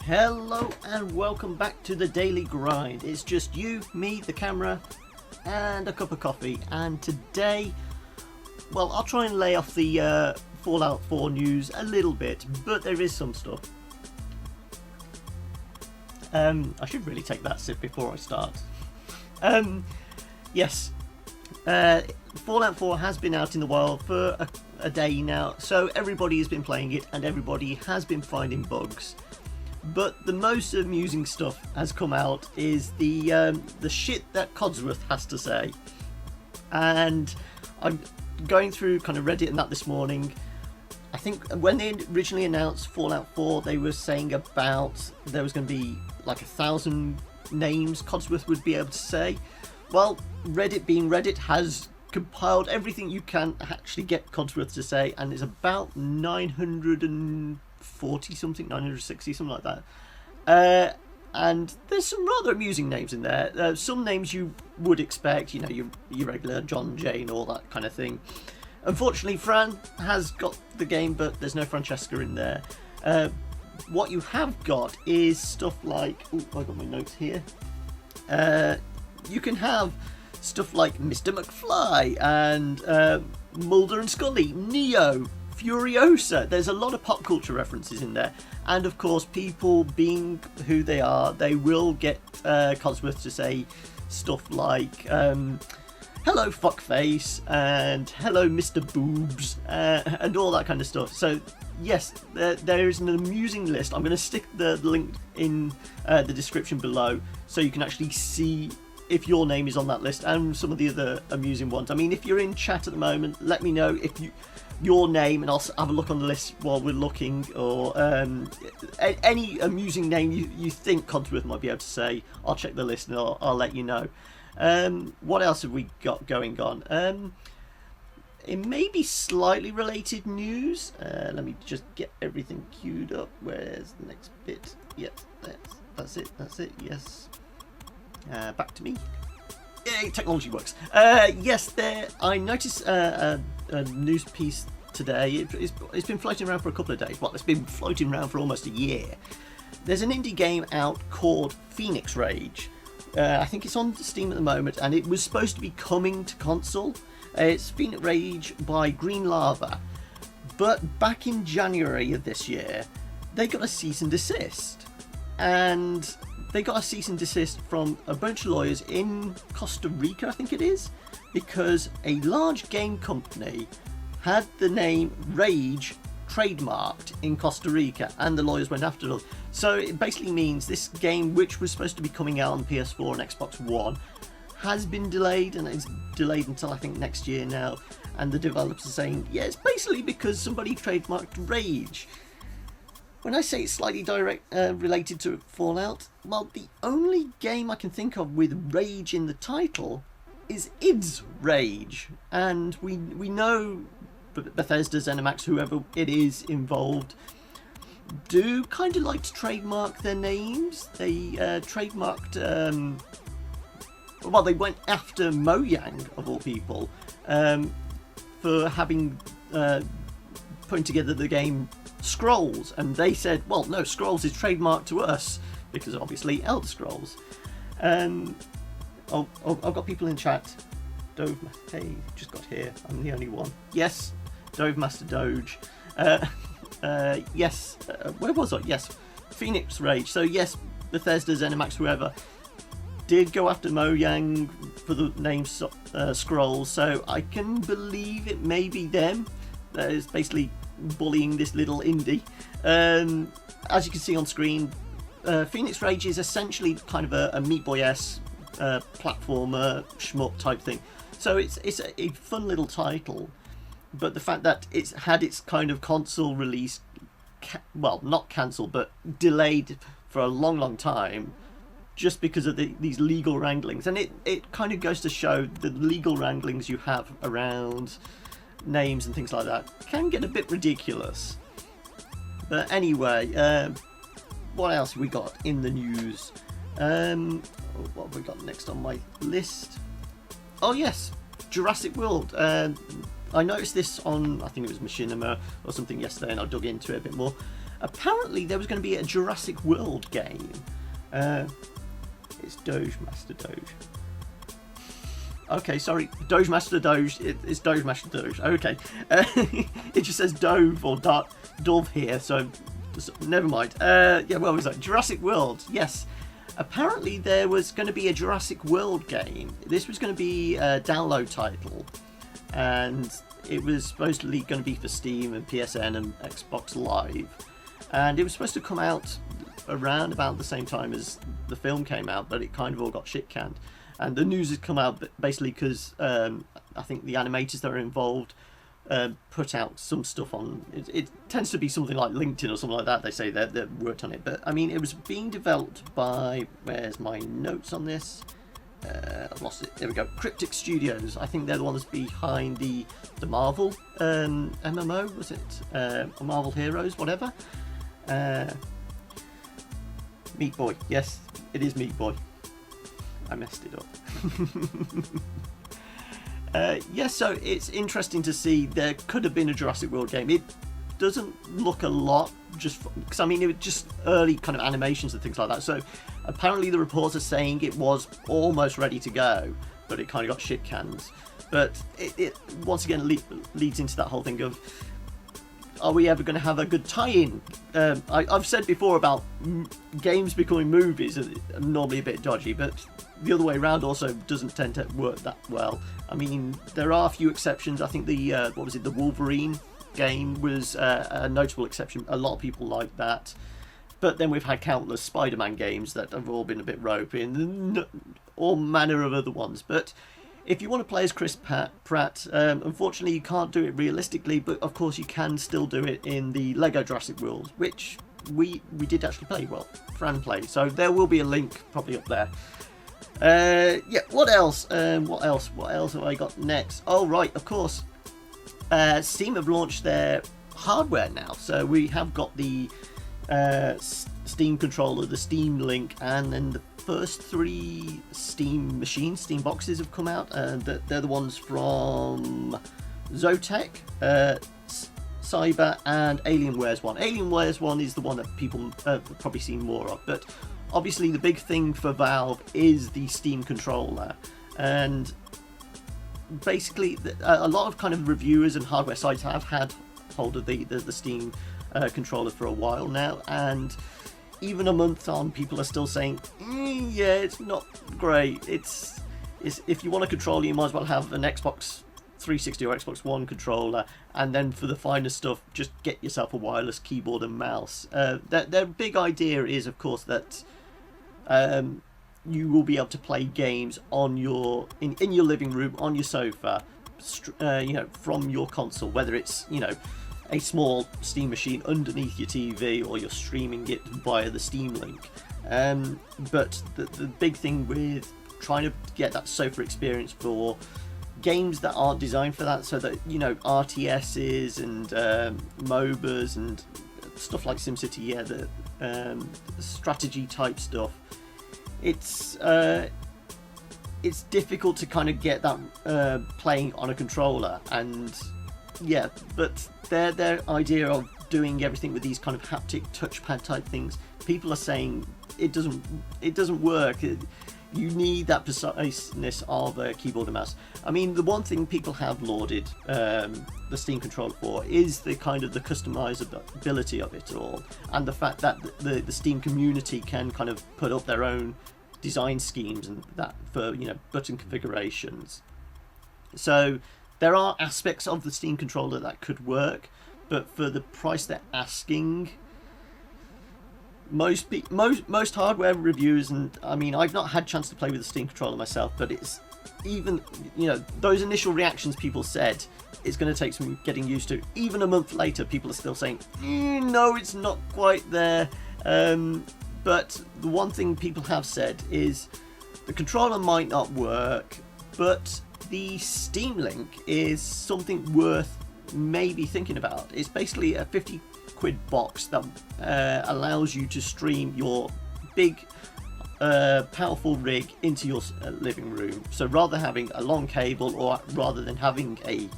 Hello and welcome back to the Daily Grind. It's just you, me, the camera, and a cup of coffee. And today, well, I'll try and lay off the Fallout 4 news a little bit, but there is some stuff. I should really take that sip before I start. Yes, Fallout 4 has been out in the wild for a day now, so everybody has been playing it and everybody has been finding bugs. But the most amusing stuff has come out is the shit that Codsworth has to say. And I'm going through kind of Reddit and that this morning. I think when they originally announced Fallout 4, they were saying about there was going to be like 1,000 names Codsworth would be able to say. Well, Reddit being Reddit has compiled everything you can actually get Codsworth to say, and it's about 940 something, 960, something like that. And there's some rather amusing names in there. Some names you would expect, you know, your regular John, Jane, all that kind of thing. Unfortunately, Fran has got the game, but there's no Francesca in there. What you have got is stuff like, oh, I got my notes here. You can have stuff like Mr. McFly and Mulder and Scully, Neo, Furiosa. There's a lot of pop culture references in there, and of course, people being who they are, they will get Codsworth to say stuff like hello fuckface and hello Mr. Boobs and all that kind of stuff. So yes, there is an amusing list. I'm going to stick the link in the description below so you can actually see if your name is on that list and some of the other amusing ones. I mean, if you're in chat at the moment, let me know if your name, and I'll have a look on the list while we're looking, or any amusing name you think Codsworth might be able to say. I'll check the list and I'll let you know. What else have we got going on? It may be slightly related news. Let me just get everything queued up. Where's the next bit? Yes, that's it, yes. Back to me. Yay, technology works. Yes, I noticed a news piece today. It's been floating around for a couple of days. Well, it's been floating around for almost a year. There's an indie game out called Fenix Rage. I think it's on Steam at the moment, and it was supposed to be coming to console. It's Fenix Rage by Green Lava. But back in January of this year, they got a cease and desist. And they got a cease and desist from a bunch of lawyers in Costa Rica, I think it is, because a large game company had the name Rage trademarked in Costa Rica, and the lawyers went after them. So it basically means this game, which was supposed to be coming out on PS4 and Xbox One, has been delayed, and it's delayed until I think next year now. And the developers are saying, yeah, it's basically because somebody trademarked Rage. When I say it's slightly related to Fallout, well, the only game I can think of with Rage in the title is id Rage, and we know Bethesda, ZeniMax, whoever it is involved, do kind of like to trademark their names. They trademarked, well, they went after Mojang, of all people, for having putting together the game Scrolls, and they said, well, no, Scrolls is trademarked to us because obviously Elder Scrolls. I've got people in chat. Dove, hey, just got here. I'm the only one. Yes, Dove Master Doge. Yes, where was I? Yes, Fenix Rage. So yes, Bethesda, ZeniMax, whoever did go after Mojang for the name Scrolls. So I can believe it may be them that is basically bullying this little indie. As you can see on screen, Fenix Rage is essentially kind of a Meat Boy-esque platformer shmup type thing. So it's a fun little title, but the fact that it's had its kind of console release, well, not cancelled, but delayed for a long time, just because of these legal wranglings. And it kind of goes to show the legal wranglings you have around names and things like that can get a bit ridiculous. But anyway, what else have we got in the news? What have we got next on my list? Oh yes, Jurassic World. I noticed this on, I think it was Machinima or something yesterday, and I dug into it a bit more. apparently there was going to be a Jurassic World game. It's Doge Master Doge. Okay, sorry, Doge Master Doge. It's Doge Master Doge. Okay, it just says Dove or Dove here, so never mind. Yeah, well, it was like Jurassic World. Yes, apparently there was going to be a Jurassic World game. This was going to be a download title, and it was supposedly going to be for Steam and PSN and Xbox Live, and it was supposed to come out around about the same time as the film came out, but it kind of all got shit canned. And the news has come out basically because I think the animators that are involved put out some stuff on. It tends to be something like LinkedIn or something like that. They say they've worked on it, but I mean, it was being developed by, where's my notes on this? I've lost it. There we go. Cryptic Studios. I think they're the ones behind the Marvel MMO. Was it Marvel Heroes? Whatever. Meat Boy. Yes, it is Meat Boy. I messed it up. Yeah, so it's interesting to see there could have been a Jurassic World game. It doesn't look a lot, just because I mean it was just early kind of animations and things like that. So apparently the reports are saying it was almost ready to go, but it kind of got shit canned. But it once again leads into that whole thing of, are we ever going to have a good tie-in? I've said before about games becoming movies are normally a bit dodgy, but the other way around also doesn't tend to work that well. I mean, there are a few exceptions. I think the what was it, the Wolverine game was a notable exception. A lot of people like that. But then we've had countless Spider-Man games that have all been a bit ropey, and all manner of other ones. But if you want to play as Chris Pratt, unfortunately you can't do it realistically, but of course you can still do it in the Lego Jurassic World, which we did actually play. Well, Fran played, so there will be a link probably up there. Yeah, what else? What else have I got next? Oh, right, of course. Steam have launched their hardware now, so we have got the Steam controller, the Steam Link, and then the first 3 Steam machines, Steam boxes have come out, and they're the ones from Zotac, Cyber, and Alienware's one. Alienware's one is the one that people have probably seen more of, but obviously the big thing for Valve is the Steam controller, and basically a lot of kind of reviewers and hardware sites have had hold of the Steam controller for a while now, and even a month on, people are still saying, yeah, it's not great. It's if you want a controller, you might as well have an Xbox 360 or Xbox One controller, and then for the finer stuff, just get yourself a wireless keyboard and mouse. Their big idea is, of course, that you will be able to play games on in your living room, on your sofa, you know, from your console, whether it's, you know, a small Steam machine underneath your TV, or you're streaming it via the Steam Link. But the big thing with trying to get that sofa experience for games that aren't designed for that, so that, you know, RTSs and MOBAs and stuff like SimCity, yeah, the strategy type stuff, it's difficult to kind of get that playing on a controller. And yeah, but their idea of doing everything with these kind of haptic touchpad type things, people are saying it doesn't work. You need that preciseness of a keyboard and mouse. I mean, the one thing people have lauded the Steam controller for is the kind of the customizability of it all, and the fact that the Steam community can kind of put up their own design schemes and that for, you know, button configurations. So there are aspects of the Steam controller that could work, but for the price they're asking, most hardware reviewers, and I mean, I've not had a chance to play with the Steam controller myself, but it's even, you know, those initial reactions people said it's going to take some getting used to. Even a month later, people are still saying, no, it's not quite there. But the one thing people have said is the controller might not work, but the Steam Link is something worth maybe thinking about. It's basically a 50 quid box that allows you to stream your big a powerful rig into your living room. So rather than having a long cable, or rather than having a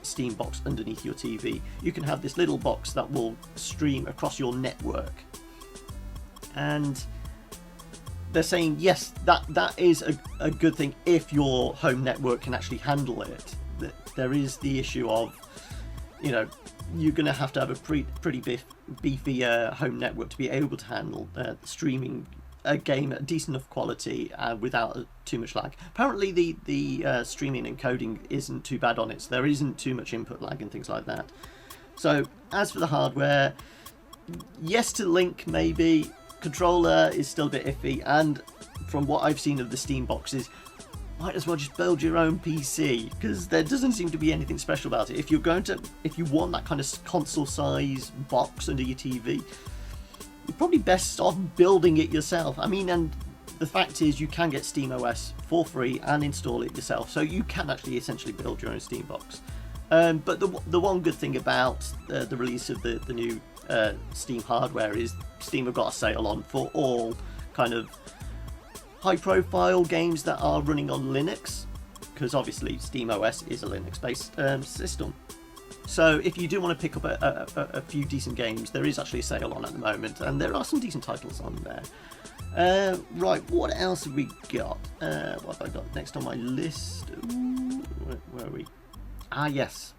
Steam box underneath your TV, you can have this little box that will stream across your network. And they're saying yes, that is a good thing if your home network can actually handle it. There is the issue of you're going to have a pretty beefy home network to be able to handle streaming a game at decent enough quality without too much lag. Apparently the streaming and coding isn't too bad on it, so there isn't too much input lag and things like that. So as for the hardware, yes to link maybe. Controller is still a bit iffy, and from what I've seen of the Steam boxes, might as well just build your own PC, because there doesn't seem to be anything special about it. If you want that kind of console size box under your TV, you're probably best off building it yourself. I mean, and the fact is you can get SteamOS for free and install it yourself, so you can actually essentially build your own Steam box. But the one good thing about the release of the new Steam hardware is Steam have got a sale on for all kind of high-profile games that are running on Linux, because obviously SteamOS is a Linux-based system. So if you do want to pick up a few decent games, there is actually a sale on at the moment, and there are some decent titles on there. Right, what else have we got? What have I got next on my list? Ooh, where are we? Ah, yes.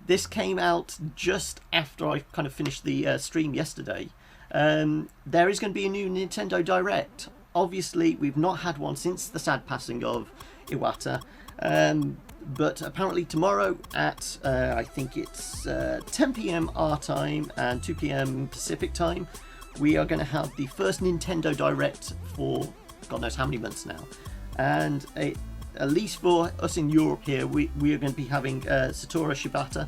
This came out just after I kind of finished the stream yesterday. There is going to be a new Nintendo Direct. Obviously, we've not had one since the sad passing of Iwata. But apparently tomorrow at, I think it's 10 PM our time and 2 PM Pacific time, we are going to have the first Nintendo Direct for God knows how many months now. And at least for us in Europe here, we are going to be having Satoru Shibata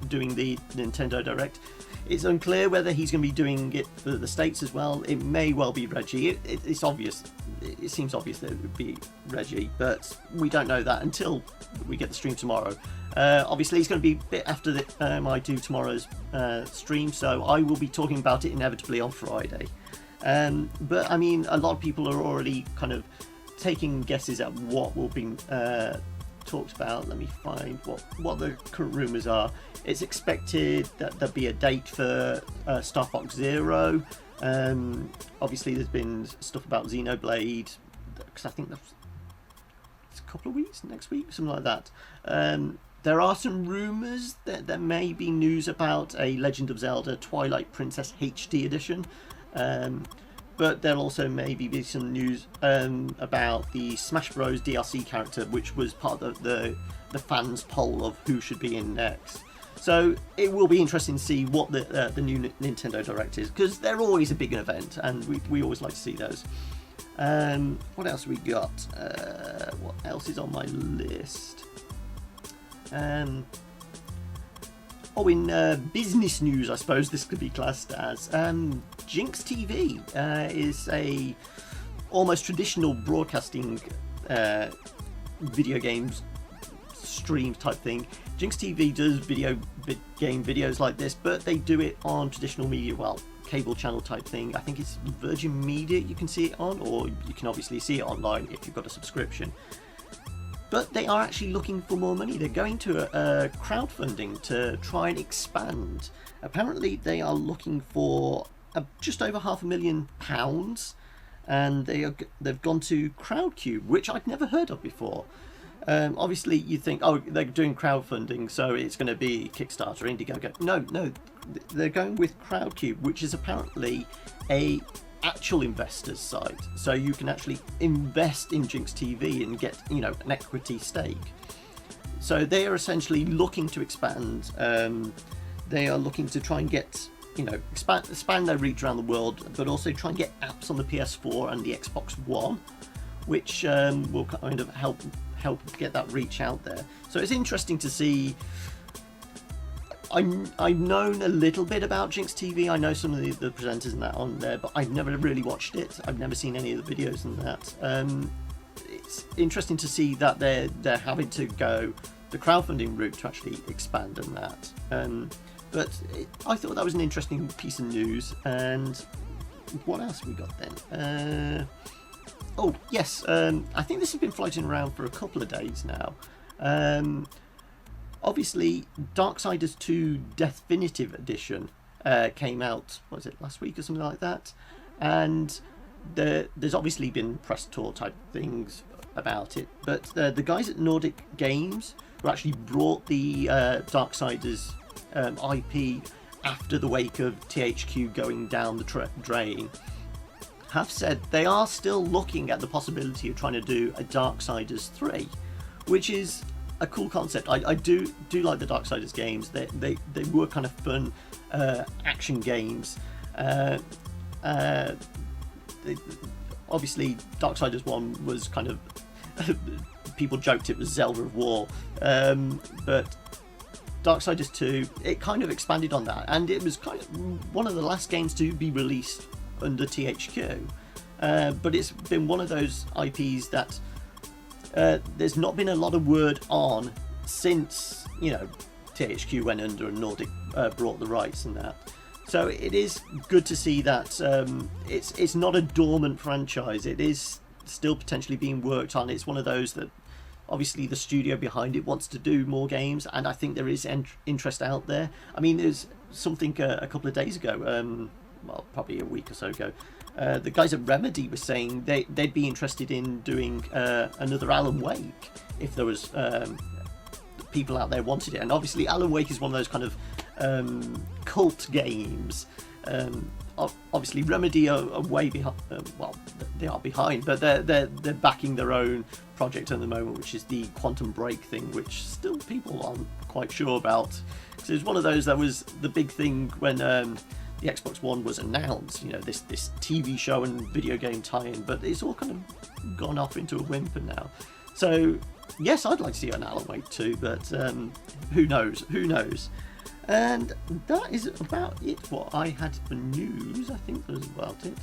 doing the Nintendo Direct. It's unclear whether he's going to be doing it for the States as well. It may well be Reggie. It's obvious. It seems obvious that it would be Reggie, but we don't know that until we get the stream tomorrow. Obviously, it's going to be a bit after I do tomorrow's stream, so I will be talking about it inevitably on Friday. But I mean, a lot of people are already kind of taking guesses at what will be talked about. Let me find what the current rumours are. It's expected that there'll be a date for Star Fox Zero. Obviously, there's been stuff about Xenoblade, because I think it's a couple of weeks, next week, something like that. There are some rumours that there may be news about a Legend of Zelda Twilight Princess HD edition. But there also maybe be some news about the Smash Bros DLC character, which was part of the fans' poll of who should be in next. So it will be interesting to see what the new Nintendo Direct is, because they're always a big event, and we always like to see those. What else we got? What else is on my list? In business news, I suppose this could be classed as Jinx TV is a almost traditional broadcasting video games stream type thing. Jinx TV does game videos like this, but they do it on traditional media, cable channel type thing. I think it's Virgin Media you can see it on, or you can obviously see it online if you've got a subscription. But they are actually looking for more money. They're going to crowdfunding to try and expand. Apparently they are looking for just over £500,000, and they've gone to Crowdcube, which I'd never heard of before. Obviously you think, oh, they're doing crowdfunding, so it's going to be Kickstarter, Indiegogo. No, they're going with Crowdcube, which is apparently a actual investors site, so you can actually invest in Jinx TV and get an equity stake. So they are essentially looking to expand. They are looking to try and get expand their reach around the world, but also try and get apps on the PS4 and the Xbox One, which will kind of help get that reach out there. So it's interesting to see. I've known a little bit about Jinx TV. I know some of the presenters and that on there, but I've never really watched it. I've never seen any of the videos and that. It's interesting to see that they're having to go the crowdfunding route to actually expand and that. But I thought that was an interesting piece of news, and what else have we got then? Oh, yes, I think this has been floating around for a couple of days now. Obviously, Darksiders 2 Definitive Edition came out, what was it, last week or something like that? And there's obviously been press tour type things about it, but the guys at Nordic Games, who actually brought the Darksiders IP after the wake of THQ going down the drain, have said they are still looking at the possibility of trying to do a Darksiders 3, which is a cool concept. I do like the Darksiders games. They were kind of fun action games. Obviously, Darksiders 1 was kind of people joked it was Zelda of War, but Darksiders 2, it kind of expanded on that, and it was kind of one of the last games to be released under THQ. But it's been one of those IPs that there's not been a lot of word on since, you know, THQ went under and Nordic brought the rights and that. So it is good to see that it's not a dormant franchise. It is still potentially being worked on. It's one of those that obviously the studio behind it wants to do more games, and I think there is interest out there. I mean, there's something a couple of days ago, well, probably a week or so ago, the guys at Remedy were saying they'd be interested in doing another Alan Wake if there was people out there wanted it. And obviously Alan Wake is one of those kind of cult games. Obviously Remedy are way behind. Well, they are behind, but they're backing their own project at the moment, which is the Quantum Break thing, which still people aren't quite sure about. So it's one of those that was the big thing when the Xbox One was announced. You know, this TV show and video game tie-in, but it's all kind of gone off into a whimper now. So yes, I'd like to see an Alan Wake 2, but who knows? Who knows? And that is about it what I had for news. I think that was about it.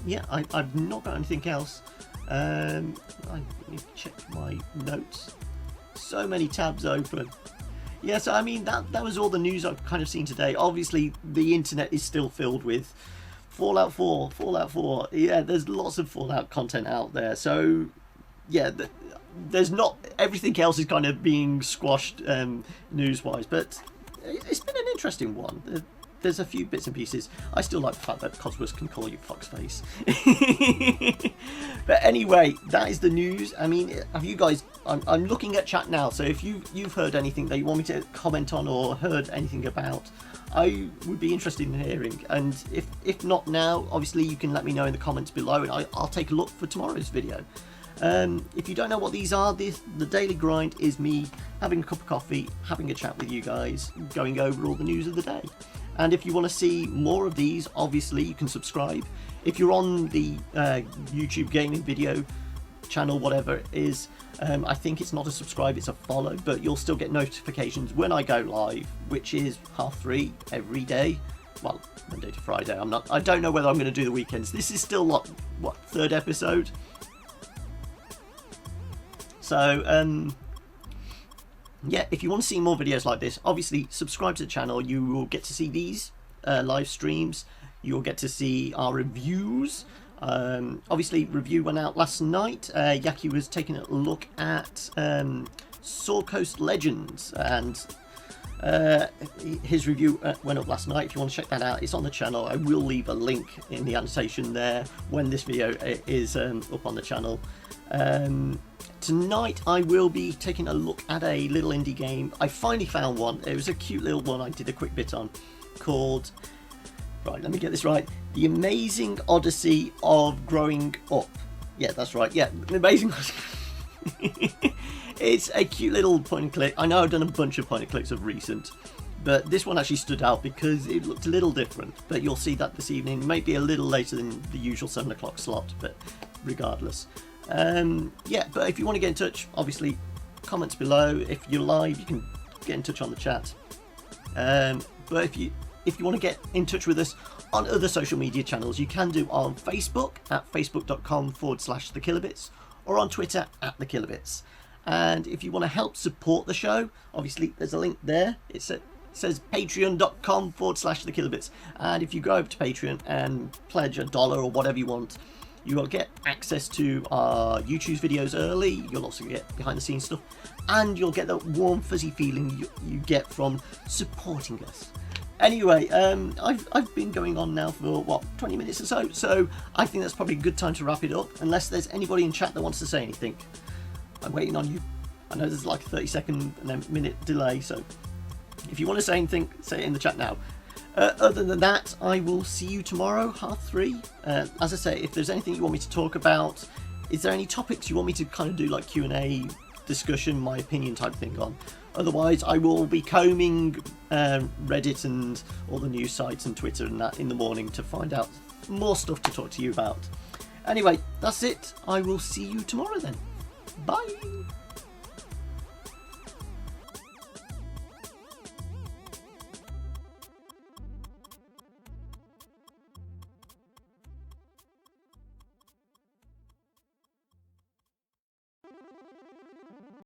Yeah, I've not got anything else. I need to check my notes. So many tabs open. Yeah, so I mean, that was all the news I've kind of seen today. Obviously, the internet is still filled with Fallout 4, Fallout 4. Yeah, there's lots of Fallout content out there. So, yeah, there's not... Everything else is kind of being squashed news-wise, but it's been an interesting one. There's a few bits and pieces. I still like the fact that Codsworth can call you Foxface. But anyway, that is the news. I mean, have you guys... I'm looking at chat now, so if you've heard anything that you want me to comment on or heard anything about, I would be interested in hearing. And if not now, obviously you can let me know in the comments below, and I'll take a look for tomorrow's video. If you don't know what these are, the Daily Grind is me having a cup of coffee, having a chat with you guys, going over all the news of the day. And if you want to see more of these, obviously you can subscribe. If you're on the YouTube gaming video channel, whatever it is, I think it's not a subscribe, it's a follow, but you'll still get notifications when I go live, which is 3:30 every day. Well, Monday to Friday. I don't know whether I'm going to do the weekends. This is still what third episode. So, yeah, if you want to see more videos like this, obviously subscribe to the channel. You will get to see these live streams. You'll get to see our reviews. Obviously, review went out last night. Yaki was taking a look at Sword Coast Legends, and his review went up last night. If you want to check that out, it's on the channel. I will leave a link in the annotation there when this video is up on the channel. Tonight I will be taking a look at a little indie game. I finally found one. It was a cute little one I did a quick bit on, called, right, let me get this right, The Amazing Odyssey of Growing Up. Yeah, that's right. Yeah, The Amazing It's a cute little point and click. I know I've done a bunch of point and clicks of recent, but this one actually stood out because it looked a little different. But you'll see that this evening. Maybe a little later than the usual 7 o'clock slot, but regardless. Yeah, but if you want to get in touch, obviously comments below. If you're live, you can get in touch on the chat. But if you want to get in touch with us on other social media channels, you can do on Facebook at facebook.com/thekillerbits, or on Twitter at thekillerbits. And if you want to help support the show, obviously there's a link there. It's says patreon.com/thekillerbits. And if you go over to Patreon and pledge $1 or whatever you want, you will get access to our YouTube videos early. You'll also get behind the scenes stuff, and you'll get that warm fuzzy feeling you get from supporting us. Anyway, I've been going on now for what, 20 minutes or so, so I think that's probably a good time to wrap it up, unless there's anybody in chat that wants to say anything. I'm waiting on you. I know there's like a 30-second and then minute delay, so if you want to say anything, say it in the chat now. Other than that, I will see you tomorrow, 3:30. As I say, if there's anything you want me to talk about, is there any topics you want me to kind of do like Q&A discussion, my opinion type thing on? Otherwise, I will be combing Reddit and all the news sites and Twitter and that in the morning to find out more stuff to talk to you about. Anyway, that's it. I will see you tomorrow then. Bye!